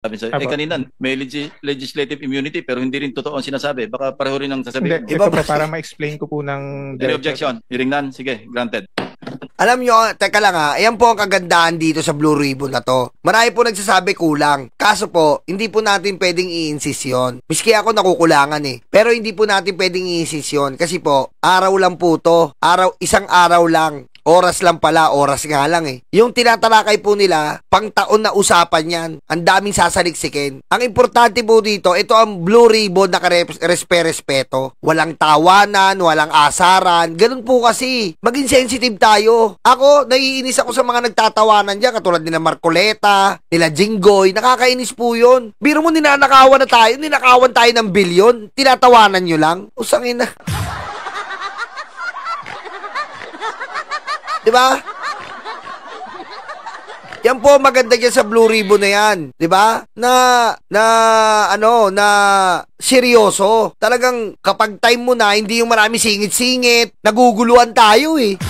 Sabi sa, Apo. kanina, may legislative immunity pero hindi rin totoo ang sinasabi. Baka pareho rin ang sasabihin. Hindi, ito po para ma-explain ko po ng Any diretso. objection? Hearing none? Sige, granted. Alam nyo, teka lang ha, ayan po ang kagandahan dito sa Blue Ribbon na to. Marami po nagsasabi kulang. Kaso po, hindi po natin pwedeng i-insist yun. Miski ako nakukulangan eh. Pero hindi po natin pwedeng i-insist yun. Kasi po, araw lang po to. Isang araw lang. Oras lang pala, oras nga lang eh. Yung tinatalakay po nila, pang taon na usapan yan. Ang daming sasaliksikin. Ang importante po dito, ito ang Blue Ribbon na respeto. Walang tawanan, walang asaran. Ganun po kasi. Maging sensitive tayo. Ako, naiinis ako sa mga nagtatawanan dyan, katulad nila Marcoleta, nila Jinggoy. Nakakainis po yun. Biro mo, ninakawan tayo ng bilyon. Tinatawanan nyo lang. Usangin na. Diba? Yan po maganda dyan sa Blue Ribbon na yan. Diba? Na seryoso. Talagang kapag time mo na, hindi yung marami singit-singit, naguguluhan tayo eh.